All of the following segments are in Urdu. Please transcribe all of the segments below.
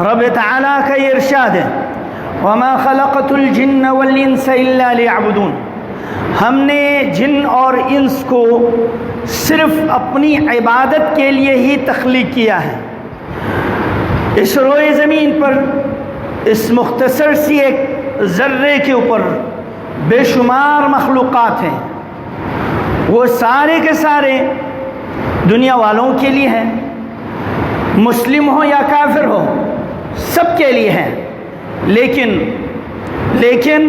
رب تعالیٰ کا یہ ارشاد ہے وَمَا خَلَقَتُ الْجِنَّ وَالْإِنسَ إِلَّا لِيَعْبُدُونَ، ہم نے جن اور انس کو صرف اپنی عبادت کے لیے ہی تخلیق کیا ہے۔ اس روئے زمین پر اس مختصر سی ایک ذرے کے اوپر بے شمار مخلوقات ہیں، وہ سارے کے سارے دنیا والوں کے لیے ہیں، مسلم ہو یا کافر ہو سب کے لیے ہیں، لیکن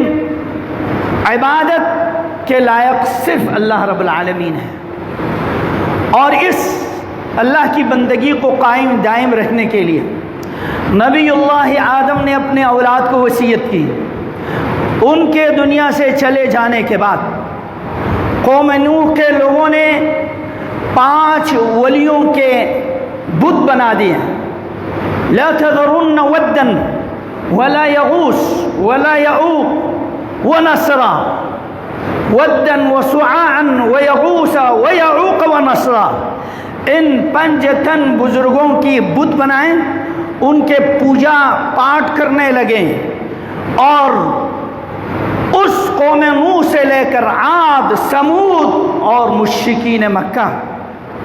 عبادت کے لائق صرف اللہ رب العالمین ہے۔ اور اس اللہ کی بندگی کو قائم دائم رکھنے کے لیے نبی اللہ آدم نے اپنے اولاد کو وصیت کی۔ ان کے دنیا سے چلے جانے کے بعد قوم نوح کے لوگوں نے 5 ولیوں کے بت بنا دیے، لا تذرن ودا ولا یغوث ولا یعوق ونسرا، ودا وسواعا ویغوث ویعوق ونسرا، ان 5 تن بزرگوں کی بت بنائیں، ان کے پوجا پاٹ کرنے لگے، اور اس قوم نوح سے لے کر عاد، سمود اور مشرکین مکہ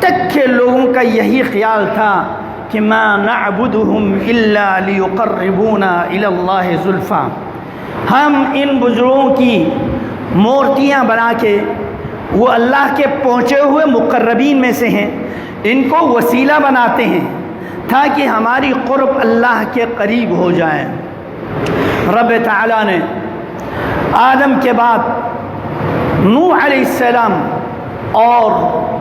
تک کے لوگوں کا یہی خیال تھا کہ ما نعبدہم الا لیقربونا الی اللہ زلفا، ہم ان بزرگوں کی مورتیاں بنا کے، وہ اللہ کے پہنچے ہوئے مقربین میں سے ہیں، ان کو وسیلہ بناتے ہیں تاکہ ہماری قرب اللہ کے قریب ہو جائے۔ رب تعالیٰ نے آدم کے بعد نوح علیہ السلام اور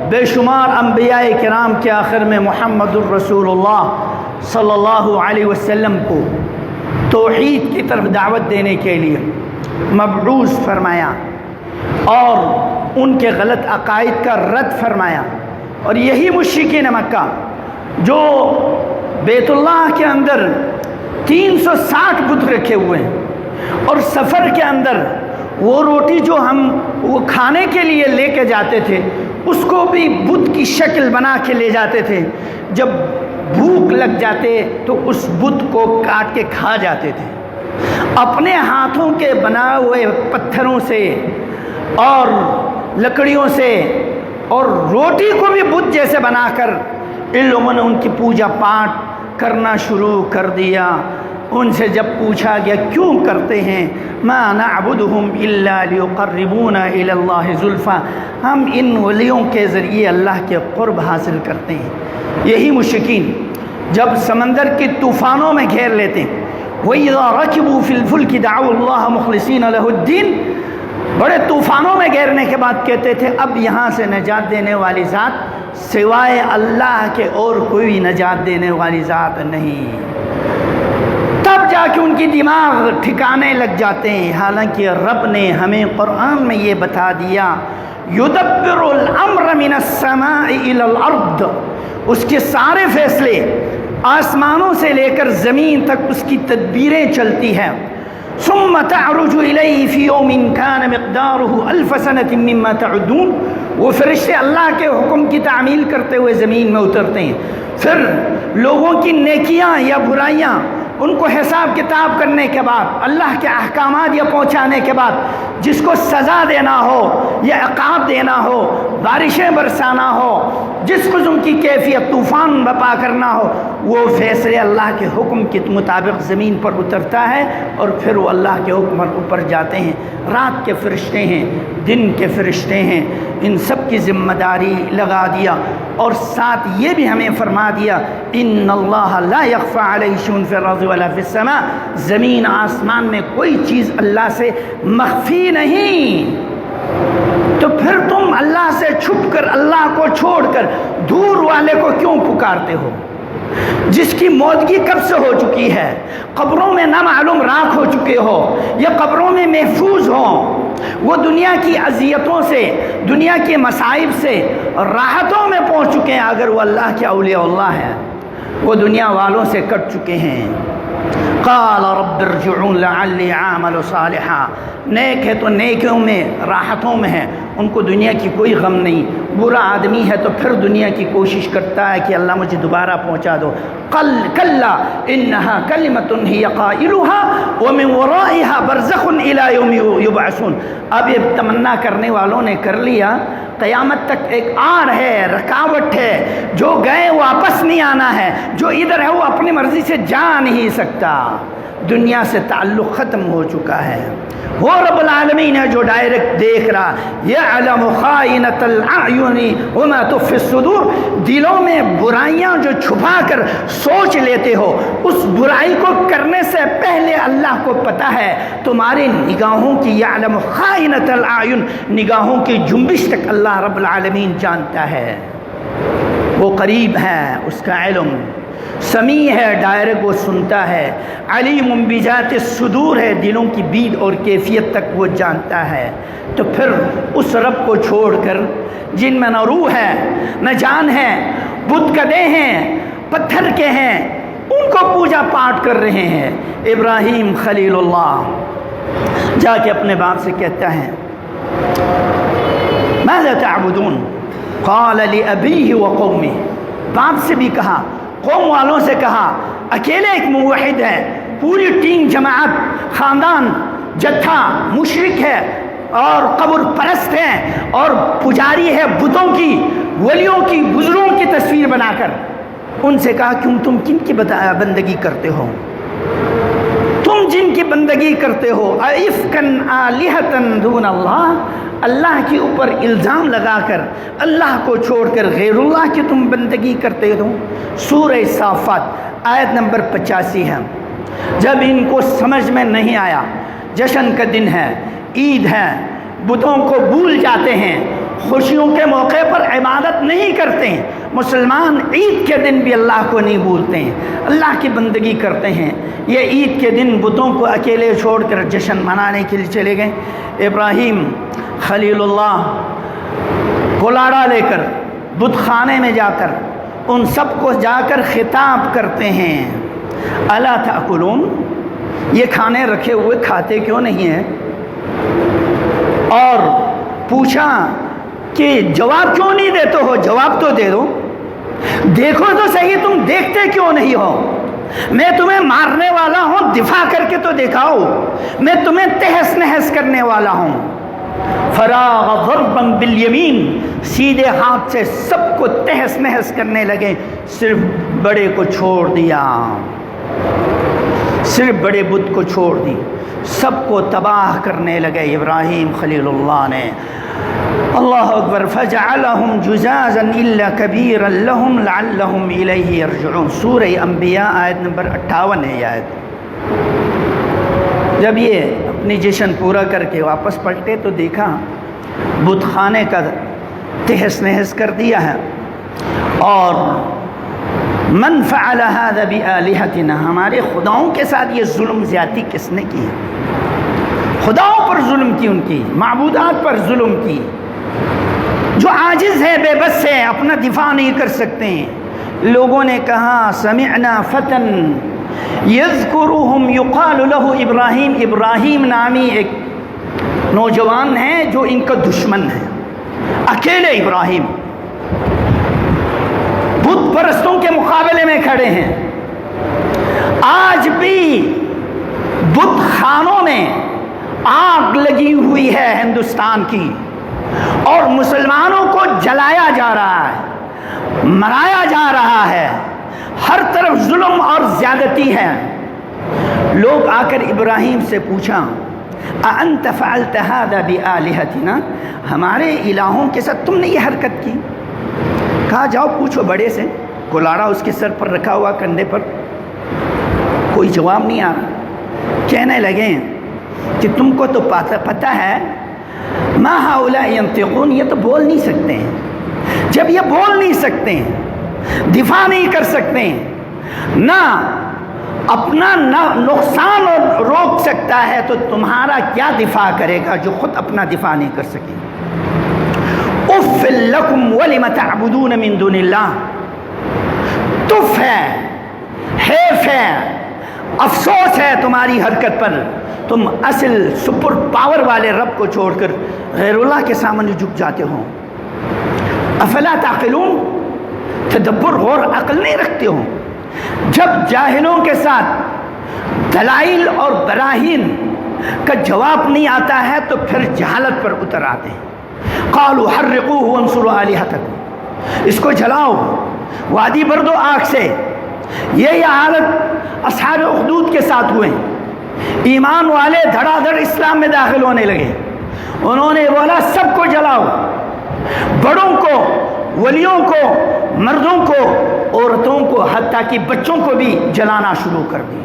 بے شمار انبیاء کرام کے آخر میں محمد الرسول اللہ صلی اللہ علیہ وسلم کو توحید کی طرف دعوت دینے کے لیے مبعوث فرمایا اور ان کے غلط عقائد کا رد فرمایا۔ اور یہی مشرکین مکہ جو بیت اللہ کے اندر 360 بت رکھے ہوئے ہیں، اور سفر کے اندر وہ روٹی جو ہم وہ کھانے کے لیے لے کے جاتے تھے اس کو بھی بت کی شکل بنا کے لے جاتے تھے، جب بھوک لگ جاتے تو اس بت کو کاٹ کے کھا جاتے تھے، اپنے ہاتھوں کے بنائے ہوئے پتھروں سے اور لکڑیوں سے، اور روٹی کو بھی بت جیسے بنا کر ان لوگوں نے ان کی پوجا پاٹ کرنا شروع کر دیا۔ ان سے جب پوچھا گیا کیوں کرتے ہیں، ما نعبدہم الا لیقربونا الی اللہ زلفا، ہم ان ولیوں کے ذریعے اللہ کے قرب حاصل کرتے ہیں۔ یہی مشرکین جب سمندر کے طوفانوں میں گھیر لیتے ہیں، وَإِذَا رَكِبُوا فِي الْفُلْكِ دَعَوُا اللَّهَ مُخْلِصِينَ لَهُ الدِّينَ، بڑے طوفانوں میں گھیرنے کے بعد کہتے تھے اب یہاں سے نجات دینے والی ذات سوائے اللہ کے اور کوئی نجات دینے والی ذات نہیں، تب جا کے ان کی دماغ ٹھکانے لگ جاتے ہیں۔ حالانکہ رب نے ہمیں قرآن میں یہ بتا دیا یدبر الامر من السماء الى الارض، اس کے سارے فیصلے آسمانوں سے لے کر زمین تک اس کی تدبیریں چلتی ہیں۔ ثم تعرج الیہ فی یوم کان مقدارہ الف سنۃ مما تعدون، وہ فرشتے اللہ کے حکم کی تعمیل کرتے ہوئے زمین میں اترتے ہیں، پھر لوگوں کی نیکیاں یا برائیاں ان کو حساب کتاب کرنے کے بعد، اللہ کے احکامات یا پہنچانے کے بعد، جس کو سزا دینا ہو یا عقاب دینا ہو، بارشیں برسانا ہو، جس قسم کی کیفیت طوفان بپا کرنا ہو، وہ فیصلے اللہ کے حکم کے مطابق زمین پر اترتا ہے، اور پھر وہ اللہ کے حکم پر اوپر جاتے ہیں۔ رات کے فرشتے ہیں، دن کے فرشتے ہیں، ان سب کی ذمہ داری لگا دیا، اور ساتھ یہ بھی ہمیں فرما دیا ان اللہ لا یخفی علیہ شیء فی الارض ولا فی السماء، زمین آسمان میں کوئی چیز اللہ سے مخفی نہیں۔ تو پھر تم اللہ سے چھپ کر، اللہ کو چھوڑ کر دور والے کو کیوں پکارتے ہو، جس کی موجودگی کب سے ہو چکی ہے، قبروں میں نامعلوم راکھ ہو چکے ہو یا قبروں میں محفوظ ہو، وہ دنیا کی اذیتوں سے، دنیا کے مصائب سے راحتوں میں پہنچ چکے ہیں، اگر وہ اللہ کے اولیاء اللہ ہیں۔ وہ دنیا والوں سے کٹ چکے ہیں۔ قال رب ارجعون لعلی اعمل صالحا، نیک ہے تو نیکیوں میں راحتوں میں ہے، ان کو دنیا کی کوئی غم نہیں۔ برا آدمی ہے تو پھر دنیا کی کوشش کرتا ہے کہ اللہ مجھے دوبارہ پہنچا دو۔ کلا انہا کلمۃ ہی قائلھا ومن ورائھا برزخ الی یوم یبعثون۔ اب یہ تمنا کرنے والوں نے کر لیا، قیامت تک ایک آڑ ہے، رکاوٹ ہے، جو گئے واپس نہیں آنا ہے، جو ادھر ہے وہ اپنی مرضی سے جا نہیں سکتا، دنیا سے تعلق ختم ہو چکا ہے۔ وہ رب العالمین ہے جو ڈائریکٹ دیکھ رہا، یعلم خائنۃ الاعین وما تخفی الصدور۔ دلوں میں برائیاں جو چھپا کر سوچ لیتے ہو، اس برائی کو کرنے سے پہلے اللہ کو پتہ ہے تمہاری نگاہوں کی، یعلم خائنۃ الاعین، نگاہوں کی جنبش تک اللہ رب العالمین جانتا ہے۔ وہ قریب ہے، اس کا علم سمیع ہے، ڈائریکٹ وہ سنتا ہے، علیم بذات الصدور ہے، دلوں کی بید اور کیفیت تک وہ جانتا ہے۔ تو پھر اس رب کو چھوڑ کر جن میں نہ روح ہے نہ جان ہے، بت کدے ہیں، پتھر کے ہیں، ان کو پوجا پاٹ کر رہے ہیں۔ ابراہیم خلیل اللہ جا کے اپنے باپ سے کہتا ہے ماذا تعبدون قال لأبیہ وقومہ، باپ سے بھی کہا، قوم والوں سے کہا، اکیلے ایک موحد ہے، پوری ٹیم جماعت خاندان جتھا مشرک ہے اور قبر پرست ہے اور پجاری ہے بتوں کی، ولیوں کی، بزرگوں کی تصویر بنا کر۔ ان سے کہا کیوں تم کن کی بندگی کرتے ہو؟ تم جن کی بندگی کرتے ہو، ائفکن آلہۃ دون اللہ، اللہ کے اوپر الزام لگا کر اللہ کو چھوڑ کر غیر اللہ کی تم بندگی کرتے ہو۔ سورہ صافات آیت نمبر 85 ہے۔ جب ان کو سمجھ میں نہیں آیا، جشن کا دن ہے، عید ہے، بتوں کو بھول جاتے ہیں، خوشیوں کے موقع پر عبادت نہیں کرتے ہیں، مسلمان عید کے دن بھی اللہ کو نہیں بھولتے ہیں، اللہ کی بندگی کرتے ہیں۔ یہ عید کے دن بتوں کو اکیلے چھوڑ کر جشن منانے کے لیے چلے گئے۔ ابراہیم خلیل اللہ کولاڑا لے کر بت خانے میں جا کر ان سب کو جا کر خطاب کرتے ہیں، الا تاکلون، یہ کھانے رکھے ہوئے کھاتے کیوں نہیں ہیں؟ اور پوچھا کہ جواب کیوں نہیں دیتے ہو؟ جواب تو دے دو، دیکھو تو صحیح، تم دیکھتے کیوں نہیں ہو؟ میں تمہیں مارنے والا ہوں، دفاع کر کے تو دکھاؤ، میں تمہیں تہس نہس کرنے والا ہوں۔ فراغ ضربا بالیمین، سیدھے ہاتھ سے سب کو تہس نہس کرنے لگے، صرف بڑے کو چھوڑ دیا، صرف بڑے بت کو چھوڑ دی، سب کو تباہ کرنے لگے ابراہیم خلیل اللہ نے۔ اللہ اکبر، فجعلہم جزازا الا کبیرا لہم لعلہم الیہ یرجعون۔ سورہ انبیاء آیت نمبر 58 ہے یہ آیت۔ جب یہ اپنی جشن پورا کر کے واپس پلٹے تو دیکھا بت خانے کا تہس نہس کر دیا ہے، اور من فعل هذا بآلہتنا، ہمارے خداؤں کے ساتھ یہ ظلم زیادتی کس نے کی؟ خداؤں پر ظلم کی، ان کی معبودات پر ظلم کی، جو عاجز ہے، بے بس ہے، اپنا دفاع نہیں کر سکتے ہیں۔ لوگوں نے کہا سمعنا فتن یذکرہم یقال لہ ابراہیم، ابراہیم نامی ایک نوجوان ہے جو ان کا دشمن ہے، اکیلے ابراہیم بت پرستوں کے مقابلے میں کھڑے ہیں۔ آج بھی بت خانوں میں آگ لگی ہوئی ہے ہندوستان کی، اور مسلمانوں کو جلایا جا رہا ہے، مرایا جا رہا ہے، ہر طرف ظلم اور زیادتی ہے۔ لوگ آ کر ابراہیم سے پوچھا اَأَنْتَ فَعَلْتَ هَذَا بِآلِهَتِنَا، ہمارے الہوں کے ساتھ تم نے یہ حرکت کی؟ کہا جاؤ پوچھو بڑے سے، کولاڑا اس کے سر پر رکھا ہوا کندھے پر، کوئی جواب نہیں آ رہا۔ کہنے لگے کہ تم کو تو پتہ ہے ما هؤلاء ينطقون، یہ تو بول نہیں سکتے ہیں۔ جب یہ بول نہیں سکتے ہیں، دفاع نہیں کر سکتے ہیں، نہ اپنا نقصان روک سکتا ہے، تو تمہارا کیا دفاع کرے گا جو خود اپنا دفاع نہیں کر سکے؟ اف لکم ولم تعبدون من دون اللہ، تف ہے، حیف ہے، افسوس ہے تمہاری حرکت پر، تم اصل سپر پاور والے رب کو چھوڑ کر غیر اللہ کے سامنے جھک جاتے ہو۔ افلا تعقلون، تدبر غور عقل نہیں رکھتے ہو؟ جب جاہلوں کے ساتھ دلائل اور براہین کا جواب نہیں آتا ہے تو پھر جہالت پر اتر آتے ہیں۔ قالوا حرقوه وانصروا آلهتكم، اس کو جلاؤ، وادی بھر دو آگ سے۔ یہی حالت اصحاب اخدود کے ساتھ ہوئے۔ ایمان والے دھڑا دھڑ اسلام میں داخل ہونے لگے، انہوں نے بولا سب کو جلاؤ، بڑوں کو، ولیوں کو، مردوں کو، عورتوں کو، حتیٰ کہ بچوں کو بھی جلانا شروع کر دی۔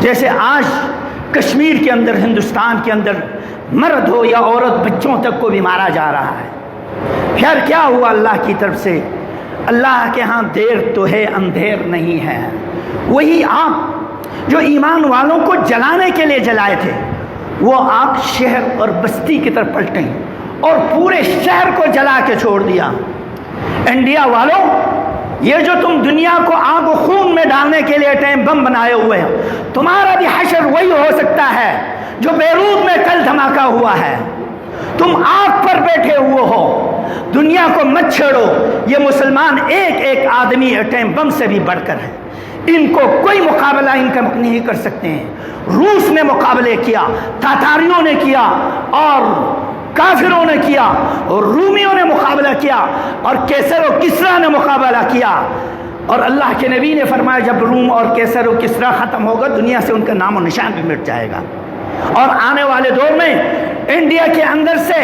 جیسے آج کشمیر کے اندر، ہندوستان کے اندر مرد ہو یا عورت، بچوں تک کو بھی مارا جا رہا ہے۔ پھر کیا ہوا؟ اللہ کی طرف سے، اللہ کے ہاں دیر تو ہے اندھیر نہیں ہے۔ وہی آگ جو ایمان والوں کو جلانے کے لیے جلائے تھے، وہ آگ شہر اور بستی کی طرف پلٹیں اور پورے شہر کو جلا کے چھوڑ دیا۔ انڈیا والوں، یہ جو تم دنیا کو آگ و خون میں ڈالنے کے لیے ٹائم بم بنائے ہوئے ہو، تمہارا بھی حشر وہی ہو سکتا ہے جو بیروت میں کل دھماکہ ہوا ہے۔ تم آگ پر بیٹھے ہوئے ہو، دنیا کو مت چھیڑو۔ یہ مسلمان ایک ایک آدمی ایٹم بم سے بھی بڑھ کر ہے، ان کو کوئی مقابلہ ان کا نہیں کر سکتے ہیں۔ روس نے مقابلے کیا، تاتاریوں نے کیا، اور کافروں نے کیا، اور رومیوں نے مقابلہ کیا، اور کیسر و کسرا نے مقابلہ کیا۔ اور اللہ کے نبی نے فرمایا جب روم اور کیسر و کسرا ختم ہوگا، دنیا سے ان کا نام و نشان بھی مٹ جائے گا۔ اور آنے والے دور میں انڈیا کے اندر سے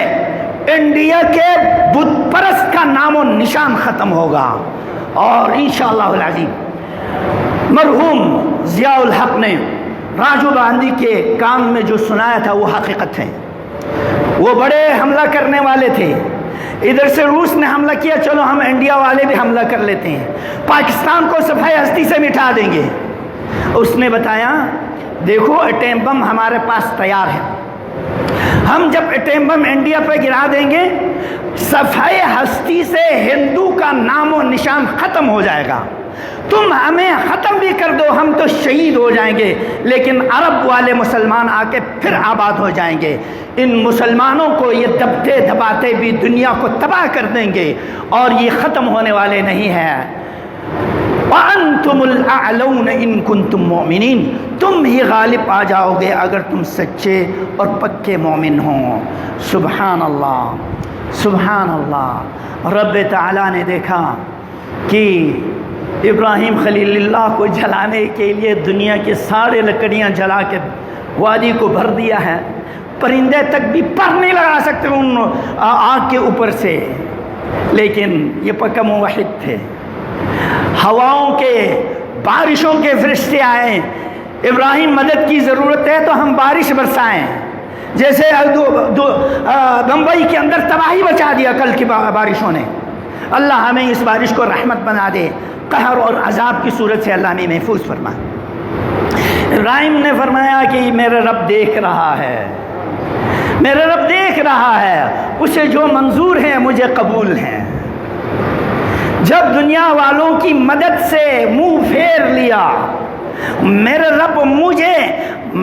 انڈیا کے بت پرست کا نام و نشان ختم ہوگا۔ اور انشاءاللہ العظیم مرحوم ضیاء الحق نے راجو گاندھی کے کام میں جو سنایا تھا وہ حقیقت ہے۔ وہ بڑے حملہ کرنے والے تھے، ادھر سے روس نے حملہ کیا، چلو ہم انڈیا والے بھی حملہ کر لیتے ہیں، پاکستان کو صفحہ ہستی سے مٹا دیں گے۔ اس نے بتایا دیکھو ایٹم بم ہمارے پاس تیار ہے، ہم جب ایٹم بم انڈیا پہ گرا دیں گے، صفحہ ہستی سے ہندو کا نام و نشان ختم ہو جائے گا۔ تم ہمیں ختم بھی کر دو، ہم تو شہید ہو جائیں گے، لیکن عرب والے مسلمان آ کے پھر آباد ہو جائیں گے۔ ان مسلمانوں کو یہ دبتے دباتے بھی دنیا کو تباہ کر دیں گے، اور یہ ختم ہونے والے نہیں ہیں۔ وَأَنْتُمُ الْأَعْلَوْنَ إِن كُنْتُم مُؤْمِنِينَ، تم ہی غالب آ جاؤ گے اگر تم سچے اور پکے مومن ہوں۔ سبحان اللہ، سبحان اللہ۔ رب تعالیٰ نے دیکھا کہ ابراہیم خلیل اللہ کو جلانے کے لیے دنیا کے سارے لکڑیاں جلا کے وادی کو بھر دیا ہے، پرندے تک بھی پر نہیں لگا سکتے ان آگ کے اوپر سے، لیکن یہ پکا موحد تھے۔ ہواؤں کے، بارشوں کے فرشتے آئے، ابراہیم مدد کی ضرورت ہے تو ہم بارش برسائیں، جیسے بمبئی کے اندر تباہی بچا دیا کل کی بارشوں نے۔ اللہ ہمیں اس بارش کو رحمت بنا دے، قہر اور عذاب کی صورت سے اللہ ہمیں محفوظ فرمائے۔ ابراہیم نے فرمایا کہ میرا رب دیکھ رہا ہے، میرا رب دیکھ رہا ہے، اسے جو منظور ہے مجھے قبول ہے۔ جب دنیا والوں کی مدد سے منہ پھیر لیا، میرے رب مجھے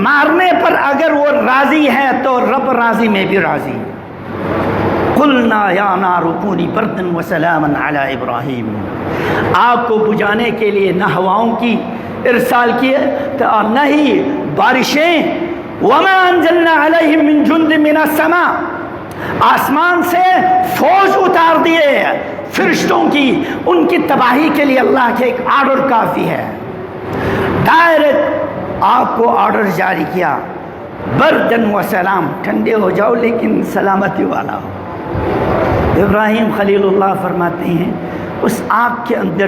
مارنے پر اگر وہ راضی ہے تو رب راضی، میں بھی راضی۔ قلنا یا نار کونی بردا وسلاما علی ابراہیم، آگ کو بجھانے کے لیے نہ ہواؤں کی ارسال کیے اور نہ ہی بارشیں، وما انزلنا علیہم من جند من السماء، آسمان سے فوج اتار دیے فرشتوں کی، ان کی تباہی کے لیے اللہ کے ایک آرڈر کافی ہے۔ ڈائریکٹ آپ کو آرڈر جاری کیا، بردن و سلام، ٹھنڈے ہو جاؤ لیکن سلامتی والا ہو۔ ابراہیم خلیل اللہ فرماتے ہیں اس آگ کے اندر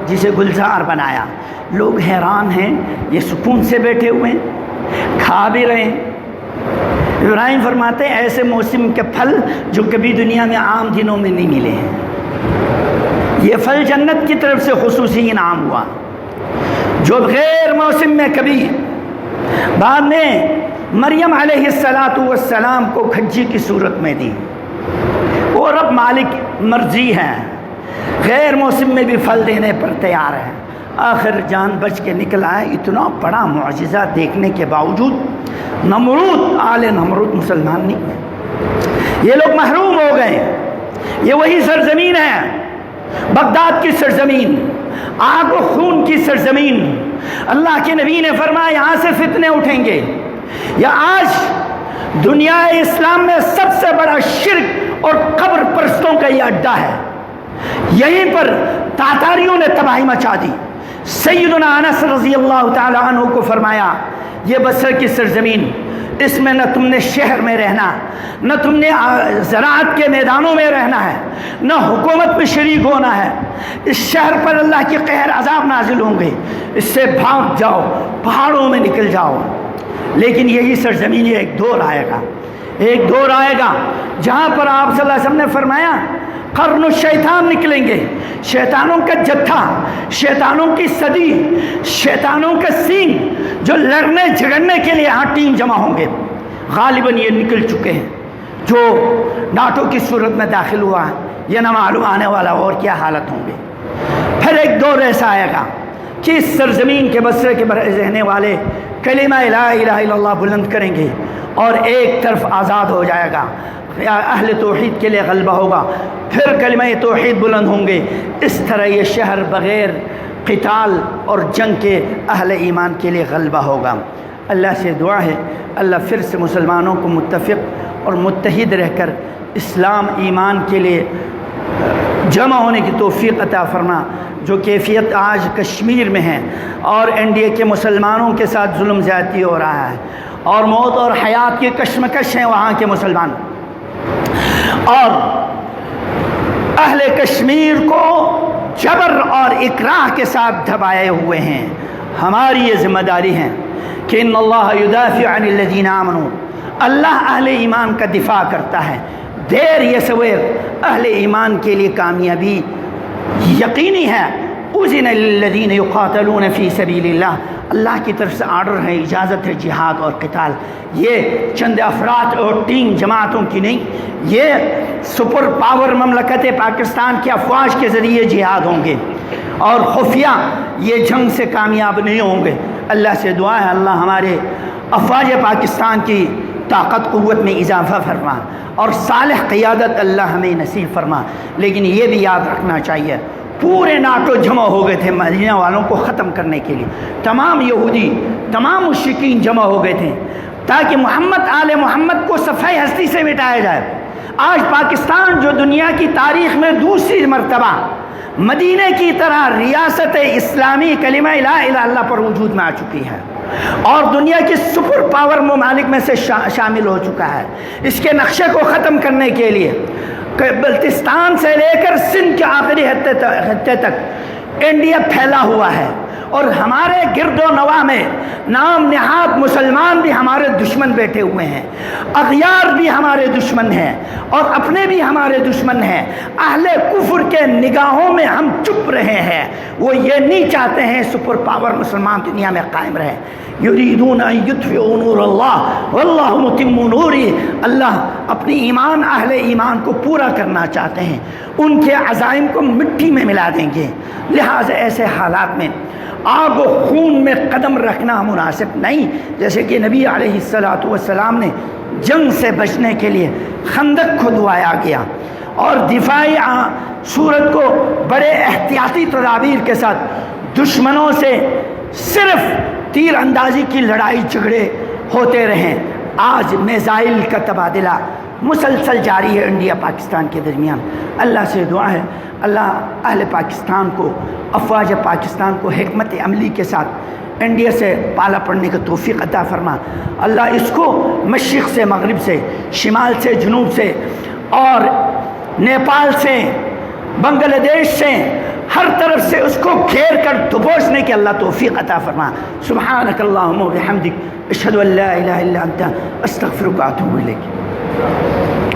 جسے گلزار بنایا، لوگ حیران ہیں، یہ سکون سے بیٹھے ہوئے ہیں، کھا بھی رہے ہیں۔ ابراہیم فرماتے ہیں ایسے موسم کے پھل جو کبھی دنیا میں عام دنوں میں نہیں ملے ہیں، یہ پھل جنت کی طرف سے خصوصی انعام ہوا جو غیر موسم میں کبھی۔ بعد میں مریم علیہ السلام کو کھجی کی صورت میں دی، وہ رب مالک مرضی ہے، غیر موسم میں بھی پھل دینے پر تیار ہے. آخر جان بچ کے نکل آئے. اتنا بڑا معجزہ دیکھنے کے باوجود نمرود آل نمرود مسلمان نہیں ہے. یہ لوگ محروم ہو گئے. یہ وہی سرزمین ہے، بغداد کی سرزمین، آگ و خون کی سرزمین. اللہ کے نبی نے فرمایا یہاں سے فتنے اٹھیں گے. یا آج دنیا اسلام میں سب سے بڑا شرک اور قبر پرستوں کا یہ اڈا ہے. یہیں پر تاتاریوں نے تباہی مچا دی. سیدنا انس رضی اللہ تعالی عنہ کو فرمایا یہ بصرہ کی سرزمین، اس میں نہ تم نے شہر میں رہنا، نہ تم نے زراعت کے میدانوں میں رہنا ہے، نہ حکومت میں شریک ہونا ہے. اس شہر پر اللہ کے قہر عذاب نازل ہوں گے، اس سے بھاگ جاؤ، پہاڑوں میں نکل جاؤ. لیکن یہی سرزمین ایک دور آئے گا، ایک دور آئے گا جہاں پر آپ صلی اللہ علیہ وسلم نے فرمایا قرن الشیطان نکلیں گے. شیطانوں کا جتھا، شیطانوں کی صدی، شیطانوں کا سینگ جو لڑنے جھگڑنے کے لیے یہاں ٹیم جمع ہوں گے. غالباً یہ نکل چکے ہیں. جو ناٹو کی صورت میں داخل ہوا ہے یہ نہ معلوم آنے والا اور کیا حالت ہوں گے. پھر ایک دور ایسا آئے گا کہ اس سرزمین کے بصرے کے رہنے والے کلمہ لا الہ الا اللہ بلند کریں گے اور ایک طرف آزاد ہو جائے گا. اہل توحید کے لیے غلبہ ہوگا، پھر کلمہ توحید بلند ہوں گے. اس طرح یہ شہر بغیر قتال اور جنگ کے اہل ایمان کے لیے غلبہ ہوگا. اللہ سے دعا ہے اللہ پھر سے مسلمانوں کو متفق اور متحد رہ کر اسلام ایمان کے لیے جمع ہونے کی توفیق عطا فرما. جو کیفیت آج کشمیر میں ہے اور انڈیا کے مسلمانوں کے ساتھ ظلم زیادتی ہو رہا ہے اور موت اور حیات کی کشمکش ہیں وہاں کے مسلمان، اور اہل کشمیر کو جبر اور اکراہ کے ساتھ دبائے ہوئے ہیں. ہماری یہ ذمہ داری ہے کہ ان اللہ یدافع عن الذین آمنوا، اللہ اہل ایمان کا دفاع کرتا ہے. دیر یا سویر اہل ایمان کے لیے کامیابی یقینی ہے. اذن للذین یقاتلون فی سبیل اللہ، اللہ کی طرف سے آرڈر ہے، اجازت ہے جہاد اور قتال. یہ چند افراد اور ٹیم جماعتوں کی نہیں، یہ سپر پاور مملکت پاکستان کی افواج کے ذریعے جہاد ہوں گے اور خفیہ یہ جنگ سے کامیاب نہیں ہوں گے. اللہ سے دعا ہے اللہ ہمارے افواج پاکستان کی طاقت قوت میں اضافہ فرما اور صالح قیادت اللہ ہمیں نصیب فرما. لیکن یہ بھی یاد رکھنا چاہیے پورے ناٹو جمع ہو گئے تھے مدینہ والوں کو ختم کرنے کے لیے. تمام یہودی، تمام مشرکین جمع ہو گئے تھے تاکہ محمد آل محمد کو صفحہ ہستی سے مٹایا جائے. آج پاکستان جو دنیا کی تاریخ میں دوسری مرتبہ مدینہ کی طرح ریاست اسلامی کلمہ لا الہ الا اللہ پر وجود میں آ چکی ہے اور دنیا کی سپر پاور ممالک میں سے شامل ہو چکا ہے. اس کے نقشے کو ختم کرنے کے لیے بلتستان سے لے کر سندھ کے آخری خطے تک انڈیا پھیلا ہوا ہے اور ہمارے گرد و نواح میں نام نہاد مسلمان بھی ہمارے دشمن بیٹھے ہوئے ہیں، اغیار بھی ہمارے دشمن ہیں اور اپنے بھی ہمارے دشمن ہیں. اہل کفر کے نگاہوں میں ہم چپ رہے ہیں. وہ یہ نہیں چاہتے ہیں سپر پاور مسلمان دنیا میں قائم رہے. یریدون ان یطفئوا نور اللہ واللہ متم نورہ، اللہ اپنی ایمان اہل ایمان کو پورا کرنا چاہتے ہیں، ان کے عزائم کو مٹی میں ملا دیں گے. لہٰذا ایسے حالات میں آگ و خون میں قدم رکھنا مناسب نہیں. جیسے کہ نبی علیہ السلام نے جنگ سے بچنے کے لیے خندق کھدوایا گیا اور دفاعی صورت کو بڑے احتیاطی تدابیر کے ساتھ دشمنوں سے صرف تیر اندازی کی لڑائی جھگڑے ہوتے رہیں. آج میزائل کا تبادلہ مسلسل جاری ہے انڈیا پاکستان کے درمیان. اللہ سے دعا ہے اللہ اہل پاکستان کو، افواج پاکستان کو حکمت عملی کے ساتھ انڈیا سے پالا پڑنے کا توفیق عطا فرما. اللہ اس کو مشرق سے مغرب سے، شمال سے جنوب سے اور نیپال سے، بنگلہ دیش سے، ہر طرف سے اس کو گھیر کر دبوچنے کی اللہ توفیق عطا فرما. سبحانک اللہم و بحمدک اشہد ان لا الہ الا انت استغفرک و اتوب الیک.